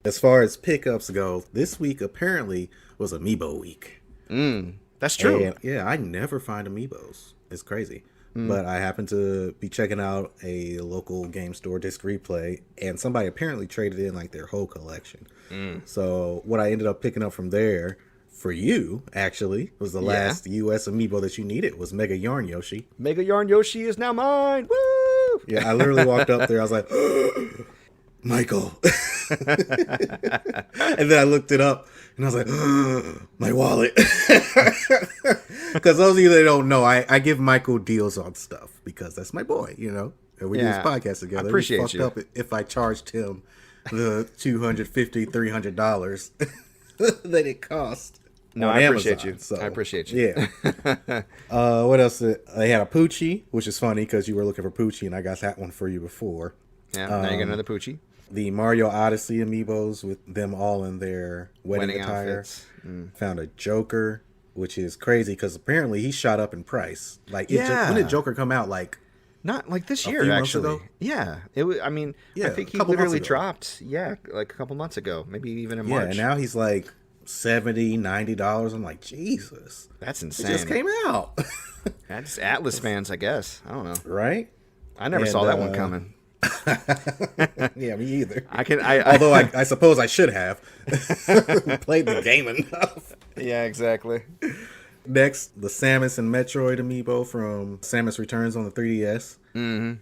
As far as pickups go, this week apparently was Amiibo week. That's true. And yeah, I never find Amiibos. It's crazy. Mm. But I happened to be checking out a local game store, Disc Replay, and somebody apparently traded in like their whole collection. So what I ended up picking up from there for you, actually, was the Yeah. last US Amiibo that you needed was Mega Yarn Yoshi. Mega Yarn Yoshi is now mine. Woo! Yeah, I literally walked up there. I was like, Michael. And then I looked it up and I was like, my wallet. Because those of you that don't know, I give Michael deals on stuff because that's my boy, you know? And we do this Yeah, podcast together. I appreciate It'd be you. fucked up if I charged him the $250, $300 that it cost. No, on I appreciate Amazon. you. So, I appreciate you. Yeah. What else? They had a Poochie, which is funny because you were looking for Poochie, and I got that one for you before. Yeah, now you got another Poochie. The Mario Odyssey amiibos with them all in their wedding attire. outfits. Found a Joker, which is crazy because apparently he shot up in price. Like, Yeah. when did Joker come out? Like, Not like this few year, months actually. ago? Yeah, it was. I mean, Yeah, I think a he couple months literally ago. dropped. Yeah, like a couple months ago, maybe even in yeah, March. and now he's like $70, $90. I'm like, Jesus, That's it insane. just came out, That's Atlas fans, I guess. I don't know. right? I never And, saw that one coming. Yeah, me either. Although I suppose I should have played the game enough. yeah, exactly. Next, the Samus and Metroid amiibo from Samus Returns on the 3DS.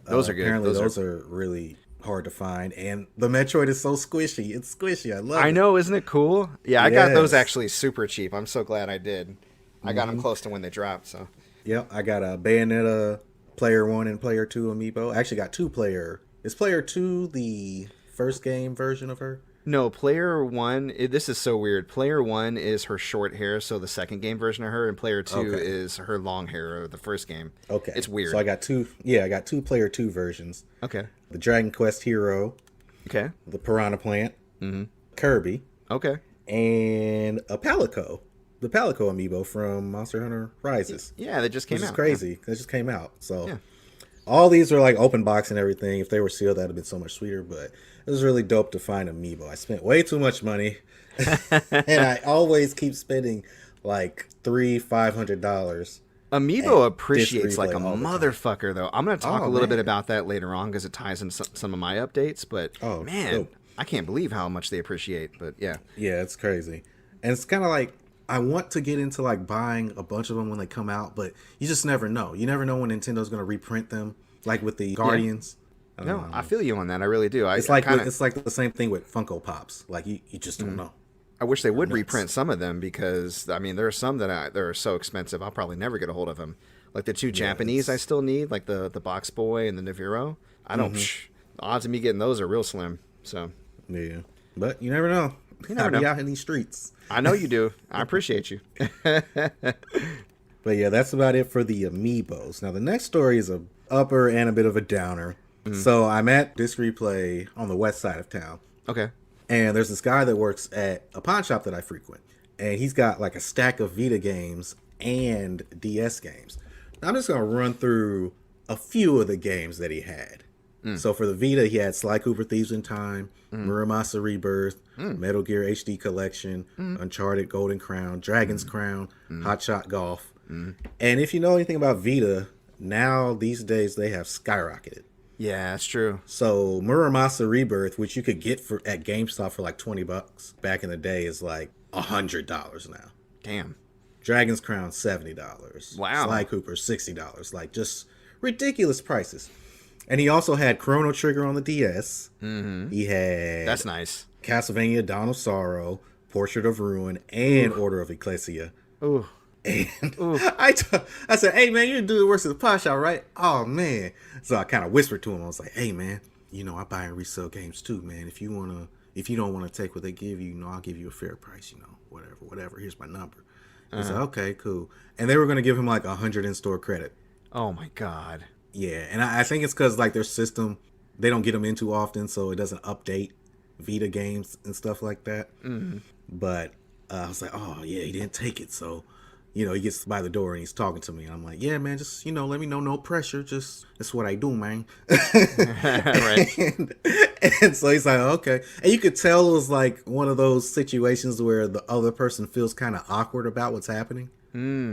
Those are good. Apparently, those are really hard to find, and the Metroid is so squishy. It's squishy. I love it. I know, isn't it cool? Yeah, I got those Yes. actually super cheap. I'm so glad I did. I got them close to when they dropped. So Yep, I got a Bayonetta Player 1 and Player 2 amiibo. I actually got two player. Is Player 2 the first game version of her? no, player one. This is so weird. Player one is her short hair, so the second game version of her, and player two Okay. is her long hair, or the first game. Okay. It's weird. So I got two. Yeah, I got two Player 2 versions. Okay. The Dragon Quest Hero, Okay. the Piranha Plant, Kirby, Okay. and a Palico. The Palico amiibo from Monster Hunter Rises. Yeah, that just came Which out. is crazy. That just came out. So Yeah. all these are like open box and everything. If they were sealed, that'd have been so much sweeter. But it was really dope to find amiibo. I spent way too much money, and I always keep spending like $300-$500. Amiibo And appreciates disc like a replay all the time. motherfucker, though. I'm going to talk Oh, a little bit man. about that later on because it ties in some of my updates. But Oh, man, dope. I can't believe how much they appreciate. But yeah. Yeah, it's crazy, and it's kind of like I want to get into like buying a bunch of them when they come out, but you just never know. You never know when Nintendo's going to reprint them, like with the Guardians. No, I feel you on that. I really do. It's like it's like the same thing with Funko Pops. Like you just don't know. I wish they would nuts. reprint some of them because I mean there are some that are so expensive I'll probably never get a hold of them. Like the two Japanese I still need, like the Box Boy and the Naviro. I don't. The odds of me getting those are real slim. So Yeah, but you never know. You never I be know. out in these streets. I know you do. I appreciate you. But yeah, that's about it for the amiibos. Now the next story is a upper and a bit of a downer. So I'm at Disc Replay on the west side of town, Okay. and there's this guy that works at a pawn shop that I frequent, and he's got like a stack of Vita games and DS games. I'm just gonna run through a few of the games that he had. So for the Vita, he had Sly Cooper Thieves in Time, Muramasa Rebirth, Metal Gear HD Collection, Uncharted Golden Crown, Dragon's Crown, Hot Shot Golf. And if you know anything about Vita, now these days they have skyrocketed. Yeah, that's true. So Muramasa Rebirth, which you could get for at GameStop for like $20 back in the day, is like $100 now. Damn. Dragon's Crown $70. Wow. Sly Cooper $60. Like just ridiculous prices. And he also had Chrono Trigger on the DS. He had That's nice. Castlevania Dawn of Sorrow, Portrait of Ruin, and Order of Ecclesia. Ooh. And I said, hey, man, you're the dude that works at the pawn shop, right? Oh, man. So I kind of whispered to him. I was like, hey, man, you know, I buy and resell games too, man. If you don't want to take what they give you, I'll give you a fair price, whatever. Here's my number. I said, okay, cool. And they were going to give him like 100 in-store credit. Oh my God. Yeah, and I think it's because like their system, they don't get them in too often, so it doesn't update Vita games and stuff like that. But I was like, oh yeah, he didn't take it, so he gets by the door and he's talking to me, and I'm like, yeah, man, just let me know, no pressure, just that's what I do, man. Right. And so he's like, okay. And you could tell it was like one of those situations where the other person feels kind of awkward about what's happening.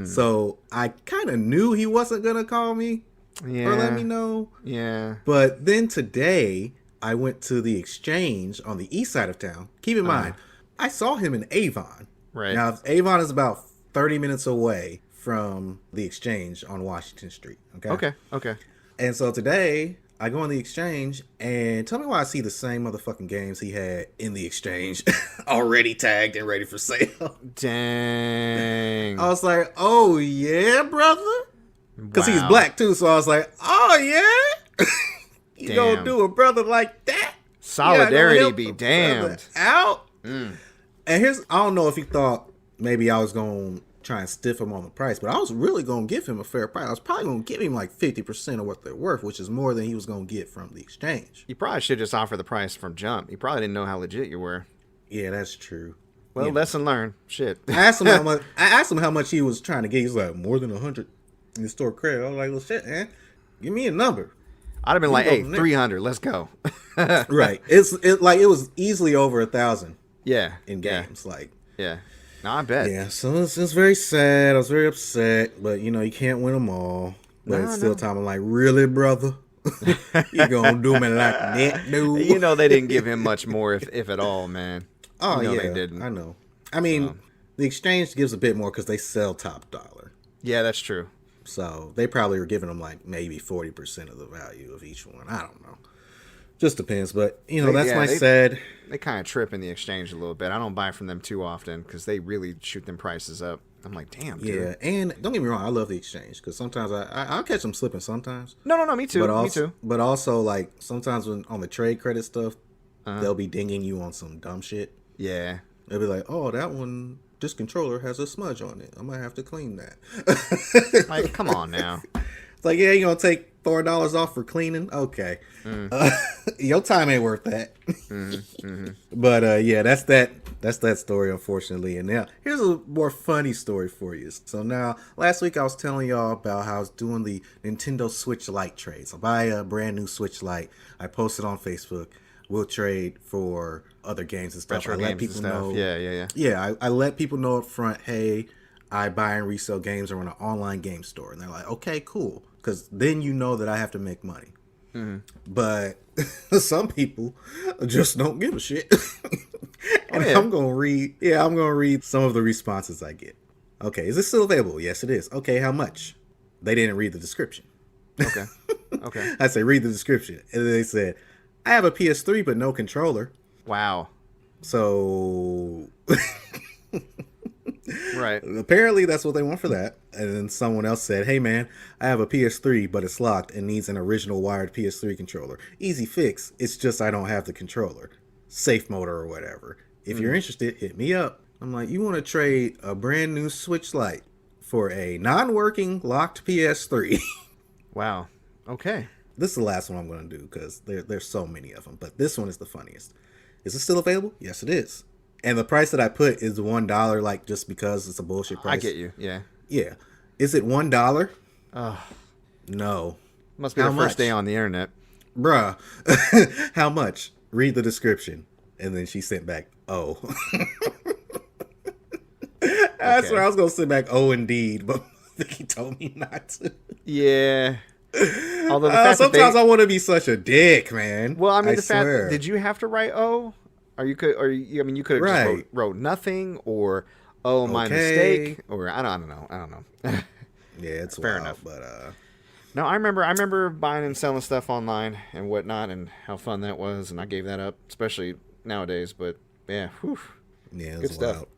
So I kind of knew he wasn't going to call me or let me know. Yeah. But then today, I went to the exchange on the east side of town. Keep in mind, I saw him in Avon. Right. Now, Avon is about 30 minutes away from the exchange on Washington Street. Okay. And so today, I go on the exchange, and tell me why I see the same motherfucking games he had in the exchange already tagged and ready for sale. Dang. I was like, oh, yeah, brother? Because he's black, too, so I was like, oh, yeah? You gonna do a brother like that? Solidarity be damned. Out? And here's, I don't know if he thought maybe I was going to try and stiff him on the price, but I was really going to give him a fair price. I was probably going to give him like 50% of what they're worth, which is more than he was going to get from the exchange. You probably should just offer the price from jump. You probably didn't know how legit you were. Yeah, that's true. Well, lesson learned. Shit. I asked him how much he was trying to get. He's like, more than 100 in the store credit. I was like, well, shit, man. Give me a number. I'd have been like, hey, 300. Let's go. Right. It was easily over 1,000. Yeah. In games. Yeah. No, I bet. Yeah, so it's very sad. I was very upset, but you can't win them all. But it's still time. I'm like, really, brother? You gonna do me like that, dude? You know they didn't give him much more, if at all, man. Oh, yeah, they didn't. I know. I mean, the exchange gives a bit more because they sell top dollar. Yeah, that's true. So they probably are giving them like maybe 40% of the value of each one. I don't know. Just depends, but that's sad. They kind of trip in the exchange a little bit. I don't buy from them too often because they really shoot them prices up. I'm like, damn, dude. Yeah, and don't get me wrong, I love the exchange because sometimes I'll catch them slipping sometimes. No, me too. Me too. But also, like, sometimes when on the trade credit stuff, they'll be dinging you on some dumb shit. Yeah. They'll be like, oh, this controller has a smudge on it. I might have to clean that. Like, come on now. It's like, yeah, you're going to take $4 off for cleaning? Okay. Your time ain't worth that. But, yeah, that's that story, unfortunately. And now, here's a more funny story for you. So now, last week I was telling y'all about how I was doing the Nintendo Switch Lite trades. I buy a brand new Switch Lite. I post it on Facebook. We'll trade for other games and stuff. Retro I let games people and stuff. know. Yeah. Yeah, I let people know up front, hey, I buy and resell games or on an online game store. And they're like, okay, cool. Because then you know that I have to make money. But some people just don't give a shit. And I'm going to read some of the responses I get. Okay, is this still available? Yes, it is. Okay, how much? They didn't read the description. Okay. I say, read the description. And they said, I have a PS3 but no controller. Wow. So right. Apparently that's what they want for that. And then someone else said, hey man, I have a PS3 but it's locked and needs an original wired PS3 controller. Easy fix. It's just I don't have the controller. Safe motor or whatever. If you're interested, hit me up. I'm like, you want to trade a brand new Switch Lite for a non-working locked PS3? Wow. Okay. This is the last one I'm going to do because there's so many of them. But this one is the funniest. Is it still available? Yes, it is. And the price that I put is $1, like just because it's a bullshit price. I get you. Yeah. Yeah. Is it $1? Oh. No. Must be the first day on the internet. Bruh. How much? Read the description. And then she sent back, oh. That's where I was going to send back, oh, indeed. But he told me not to. Yeah. Although the fact sometimes I want to be such a dick, man. Well, I mean, fact, did you have to write "oh"? You could have just wrote nothing or "oh, my mistake" or I don't know. Yeah, it's fair wild, enough. But no, I remember buying and selling stuff online and whatnot, and how fun that was, and I gave that up, especially nowadays. But yeah, whew. Yeah, good stuff. Wild.